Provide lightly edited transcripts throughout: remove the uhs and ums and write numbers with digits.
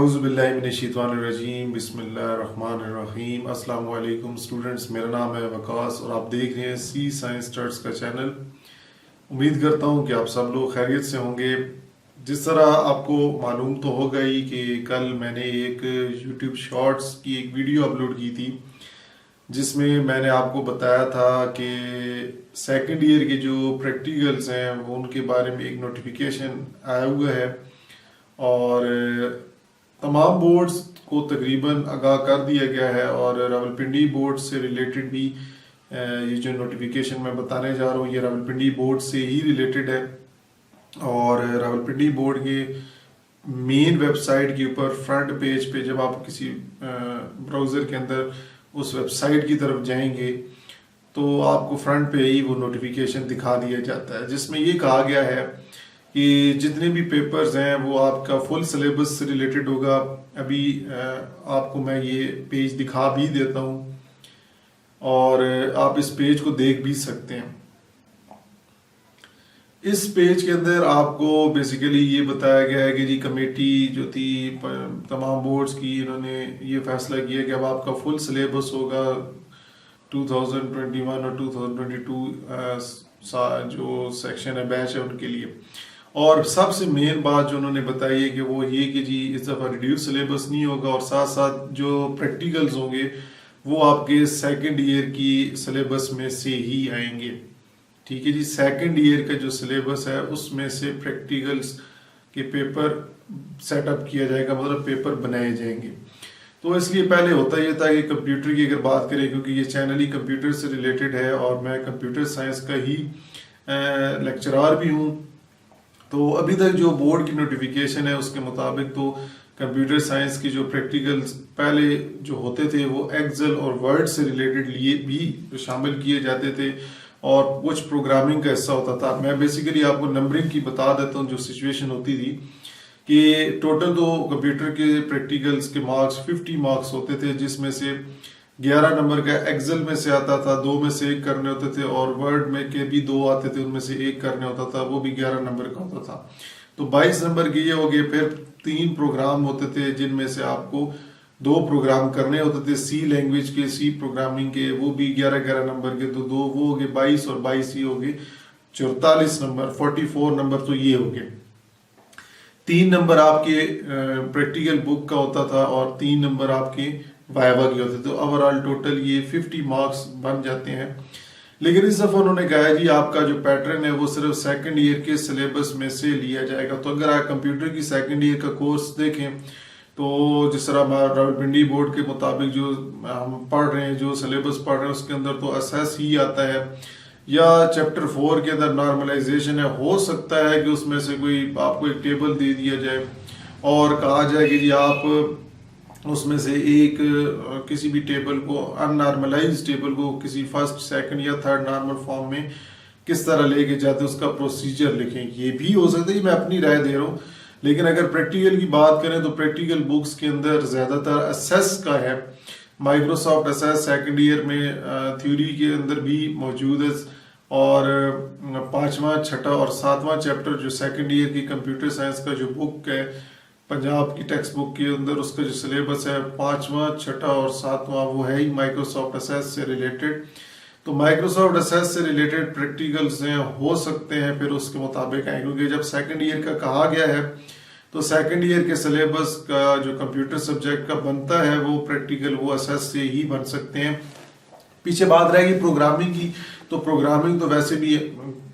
औज़ुबिल्लाहिमिनश्शैतानिर्रजीम बिस्मिल्लाहिर्रहमानिर्रहीम। अस्सलाम वालेकुम स्टूडेंट्स, मेरा नाम है वकास और आप देख रहे हैं सी साइंस स्टार्ट्स का चैनल। उम्मीद करता हूं कि आप सब लोग खैरियत से होंगे। जिस तरह आपको मालूम तो होगा ही कि कल मैंने एक यूट्यूब शॉर्ट्स की एक वीडियो अपलोड की थी जिसमें मैंने आपको बताया था कि सेकंड ईयर के जो प्रैक्टिकल्स हैं वो उनके बारे में एक नोटिफिकेशन आया हुआ है और तमाम बोर्ड्स को तकरीबन आगाह कर दिया गया है और रावलपिंडी बोर्ड से रिलेटेड भी ये जो नोटिफिकेशन मैं बताने जा रहा हूँ ये रावलपिंडी बोर्ड से ही रिलेटेड है। और रावलपिंडी बोर्ड के मेन वेबसाइट के ऊपर फ्रंट पेज पे जब आप किसी ब्राउज़र के अंदर उस वेबसाइट की तरफ जाएंगे तो आपको फ्रंट पे ही वो नोटिफिकेशन दिखा दिया जाता है जिसमें ये कहा गया है कि जितने भी पेपर्स हैं वो आपका फुल सिलेबस से रिलेटेड होगा। अभी आपको मैं ये पेज दिखा भी देता हूँ और आप इस पेज को देख भी सकते हैं। इस पेज के अंदर आपको बेसिकली ये बताया गया है कि जी कमेटी जो थी तमाम बोर्ड्स की, इन्होंने ये फैसला किया कि अब आपका फुल सिलेबस होगा 2021 और 2022 जो सेक्शन है बैच है उनके लिए। और सबसे मेन बात जो उन्होंने बताई है कि वो ये कि जी इस दफ़ा रिड्यूस सिलेबस नहीं होगा और साथ साथ जो प्रैक्टिकल्स होंगे वो आपके सेकंड ईयर की सिलेबस में से ही आएंगे। ठीक है जी, सेकंड ईयर का जो सिलेबस है उसमें से प्रैक्टिकल्स के पेपर सेटअप किया जाएगा, मतलब पेपर बनाए जाएंगे। तो इसलिए पहले होता ये था कि कंप्यूटर की अगर बात करें, क्योंकि ये चैनल ही कंप्यूटर से रिलेटेड है और मैं कंप्यूटर साइंस का ही लेक्चरार भी हूँ, तो अभी तक जो बोर्ड की नोटिफिकेशन है उसके मुताबिक तो कंप्यूटर साइंस की जो प्रैक्टिकल्स पहले जो होते थे वो एक्सेल और वर्ड से रिलेटेड लिए भी शामिल किए जाते थे और कुछ प्रोग्रामिंग का हिस्सा होता था। मैं बेसिकली आपको नंबरिंग की बता देता हूँ। जो सिचुएशन होती थी कि टोटल तो कंप्यूटर के प्रैक्टिकल्स के मार्क्स 50 मार्क्स होते थे, जिसमें से 11 नंबर का एक्सेल में से आता था, 2 में से 1 करने होते थे और वर्ड में के भी 2 आते थे, उनमें से 1 करने होता था, वो भी 11 नंबर का होता था। तो 22 नंबर के ये हो गए। फिर 3 प्रोग्राम होते थे जिनमें से आपको 2 प्रोग्राम करने होते थे सी लैंग्वेज के, सी प्रोग्रामिंग के, वो भी 11-11 नंबर के। तो 2 वो हो गए 22 और 22 ये हो गए 44 नंबर, 44 नंबर तो ये हो गए। 3 नंबर आपके प्रैक्टिकल बुक का होता था और 3 नंबर आपके वाइवा के होते थे। तो ओवरऑल टोटल ये 50 मार्क्स बन जाते हैं। लेकिन इस दफा उन्होंने कहा जी आपका जो पैटर्न है वो सिर्फ सेकंड ईयर के सिलेबस में से लिया जाएगा। तो अगर आप कंप्यूटर की सेकंड ईयर का कोर्स देखें तो जिस तरह रावलपिंडी बोर्ड के मुताबिक जो हम पढ़ रहे हैं, जो सिलेबस पढ़ रहे हैं, उसके अंदर तो असेस ही आता है या चैप्टर 4 के अंदर नॉर्मलाइजेशन है। हो सकता है कि उसमें से कोई आपको एक टेबल दे दिया जाए और कहा जाए कि जी आप उसमें से एक किसी भी टेबल को, अननॉर्मलाइज टेबल को किसी फर्स्ट सेकंड या थर्ड नॉर्मल फॉर्म में किस तरह लेके जाते उसका प्रोसीजर लिखें। ये भी हो सकता है, मैं अपनी राय दे रहा हूँ। लेकिन अगर प्रैक्टिकल की बात करें तो प्रैक्टिकल बुक्स के अंदर ज्यादातर असेस का है। माइक्रोसॉफ्ट असेस सेकंड ईयर में थ्योरी के अंदर भी मौजूद है और 5वां, 6वां और 7वां चैप्टर जो सेकंड ईयर की कंप्यूटर साइंस का जो बुक है पंजाब की टेक्स्ट बुक के अंदर, उसका जो सिलेबस है 5वां, 6वां और 7वां वो है ही माइक्रोसॉफ्ट असेस से रिलेटेड। तो माइक्रोसॉफ्ट असेस से रिलेटेड प्रैक्टिकल्स हैं, हो सकते हैं फिर उसके मुताबिक आए, क्योंकि जब सेकंड ईयर का कहा गया है तो सेकंड ईयर के सिलेबस का जो कंप्यूटर सब्जेक्ट का बनता है वो प्रैक्टिकल वो असेस से ही बन सकते हैं। पीछे बात रहेगी प्रोग्रामिंग की, तो प्रोग्रामिंग तो वैसे भी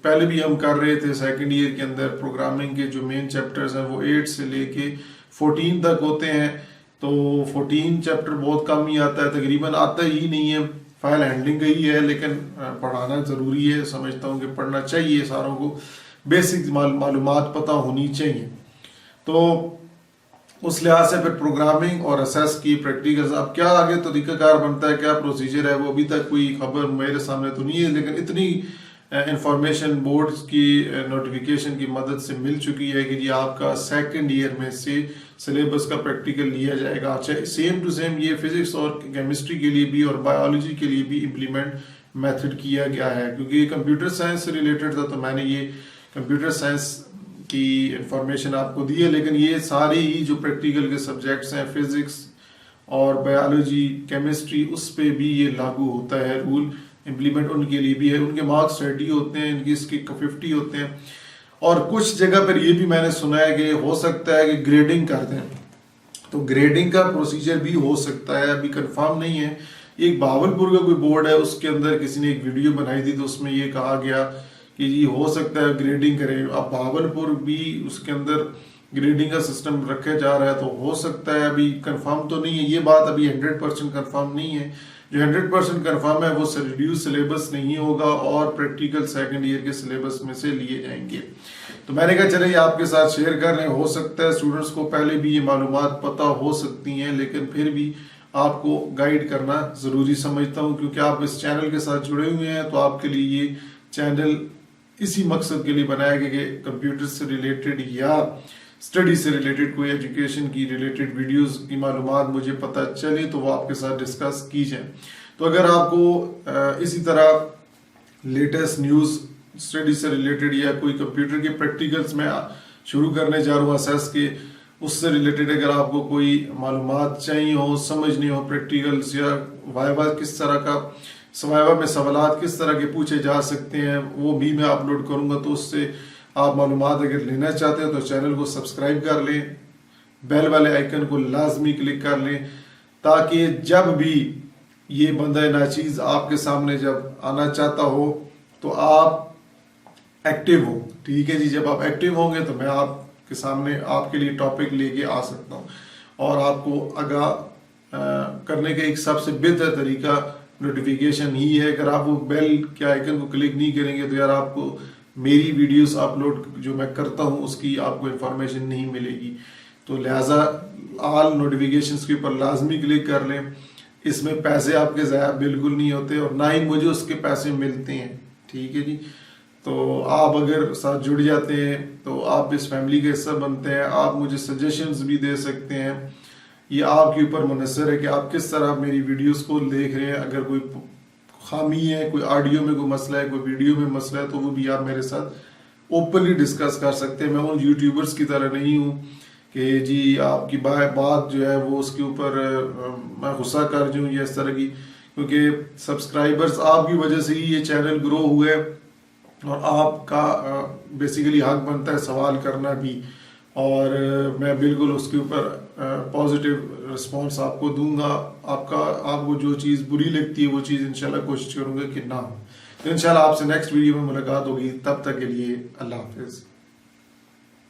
पहले भी हम कर रहे थे सेकंड ईयर के अंदर। प्रोग्रामिंग के जो मेन चैप्टर्स हैं वो 8 से लेके 14 तक होते हैं। तो 14 चैप्टर बहुत कम ही आता है, तकरीबन आता ही नहीं है। फाइल हैंडलिंग का ही है, लेकिन पढ़ाना ज़रूरी है। समझता हूँ कि पढ़ना चाहिए, सारों को बेसिक मालूमात पता होनी चाहिए। तो उस लिहाज से फिर प्रोग्रामिंग और असेस की प्रैक्टिकल्स, अब क्या आगे तरीकाकार बनता है, क्या प्रोसीजर है, वो अभी तक कोई खबर मेरे सामने तो नहीं है। लेकिन इतनी इंफॉर्मेशन बोर्ड की नोटिफिकेशन की मदद से मिल चुकी है कि जी आपका सेकंड ईयर में से सिलेबस का प्रैक्टिकल लिया जाएगा। अच्छा, सेम टू सेम ये फिजिक्स और केमिस्ट्री के लिए भी और बायोलॉजी के लिए भी इम्प्लीमेंट मेथड किया गया है। क्योंकि कंप्यूटर साइंस से रिलेटेड था तो मैंने ये कंप्यूटर साइंस की इंफॉर्मेशन आपको दी है, लेकिन ये सारे ही जो प्रैक्टिकल के सब्जेक्ट्स हैं, फिजिक्स और बायोलॉजी, केमिस्ट्री, उस पे भी ये लागू होता है रूल, इम्प्लीमेंट उनके लिए भी है। उनके मार्क्स 30 होते हैं, इनकी इसके 50 होते हैं। और कुछ जगह पर ये भी मैंने सुना है कि हो सकता है कि ग्रेडिंग कर दें, तो ग्रेडिंग का प्रोसीजर भी हो सकता है, अभी कंफर्म नहीं है। एक भावलपुर का कोई बोर्ड है, उसके अंदर किसी ने एक वीडियो बनाई थी, तो उसमें ये कहा गया कि जी हो सकता है ग्रेडिंग करें। अब भावलपुर भी उसके अंदर ग्रेडिंग का सिस्टम रखा जा रहा है, तो हो सकता है, अभी कंफर्म तो नहीं है ये बात, अभी 100% कंफर्म नहीं है। जो 100% कंफर्म है वो रिड्यूस सिलेबस नहीं होगा और प्रैक्टिकल सेकंड ईयर के सिलेबस में से लिए जाएंगे। तो मैंने कहा चले आपके साथ शेयर कर रहे हैं। हो सकता है स्टूडेंट्स को पहले भी ये मालूमात पता हो सकती हैं, लेकिन फिर भी आपको गाइड करना जरूरी समझता हूँ, क्योंकि आप इस चैनल के साथ जुड़े हुए हैं। तो आपके लिए ये चैनल इसी मकसद के लिए बनाया गया कि कंप्यूटर से रिलेटेड या स्टडी से रिलेटेड कोई एजुकेशन की रिलेटेड वीडियोस की मालूमात मुझे पता चले तो वो आपके साथ डिस्कस की जाए। तो अगर आपको इसी तरह लेटेस्ट न्यूज़ स्टडी से रिलेटेड या कोई कंप्यूटर के प्रैक्टिकल्स में शुरू करने जा रहा हूँ असेस के, उससे रिलेटेड अगर आपको कोई मालूमात चाहिए हो, समझनी हो प्रैक्टिकल्स, या वाइवा किस तरह का, वाइवा में सवालात किस तरह के पूछे जा सकते हैं, वो भी मैं अपलोड करूँगा। तो उससे आप मालूमात अगर लेना चाहते हैं तो चैनल को सब्सक्राइब कर लें, बेल वाले आइकन को लाजमी क्लिक कर लें, ताकि जब भी ये बंदा नाचीज आपके सामने जब आना चाहता हो तो आप एक्टिव हो। ठीक है जी, जब आप एक्टिव होंगे तो मैं आपके सामने आपके लिए टॉपिक लेके आ सकता हूँ। और आपको आगाह करने का एक सबसे बेहतर तरीका नोटिफिकेशन ही है। अगर आप वो बेल के आइकन को क्लिक नहीं करेंगे तो यार आपको मेरी वीडियोस अपलोड जो मैं करता हूँ उसकी आपको इन्फॉर्मेशन नहीं मिलेगी। तो लिहाजा ऑल नोटिफिकेशंस के ऊपर लाजमी क्लिक कर लें। इसमें पैसे आपके ज़ाया बिल्कुल नहीं होते और ना ही मुझे उसके पैसे मिलते हैं। ठीक है जी, तो आप अगर साथ जुड़ जाते हैं तो आप इस फैमिली का हिस्सा बनते हैं। आप मुझे सजेशंस भी दे सकते हैं, ये आपके ऊपर मुनसर है कि आप किस तरह मेरी वीडियोस को देख रहे हैं। अगर कोई खामी है, कोई ऑडियो में कोई मसला है, कोई वीडियो में मसला है, तो वो भी आप मेरे साथ ओपनली डिस्कस कर सकते हैं। मैं उन यूट्यूबर्स की तरह नहीं हूँ कि जी आपकी बात जो है वो उसके ऊपर मैं गुस्सा कर जाऊँ या इस तरह की, क्योंकि सब्सक्राइबर्स आपकी वजह से ही ये चैनल ग्रो हुए और आपका बेसिकली हक बनता है सवाल करना भी, और मैं बिल्कुल उसके ऊपर पॉजिटिव रिस्पांस आपको दूंगा। आपको जो चीज़ बुरी लगती है वो चीज़ इंशाल्लाह कोशिश करूंगा कि ना हो। तो इंशाल्लाह आपसे नेक्स्ट वीडियो में मुलाकात होगी, तब तक के लिए अल्लाह हाफिज़।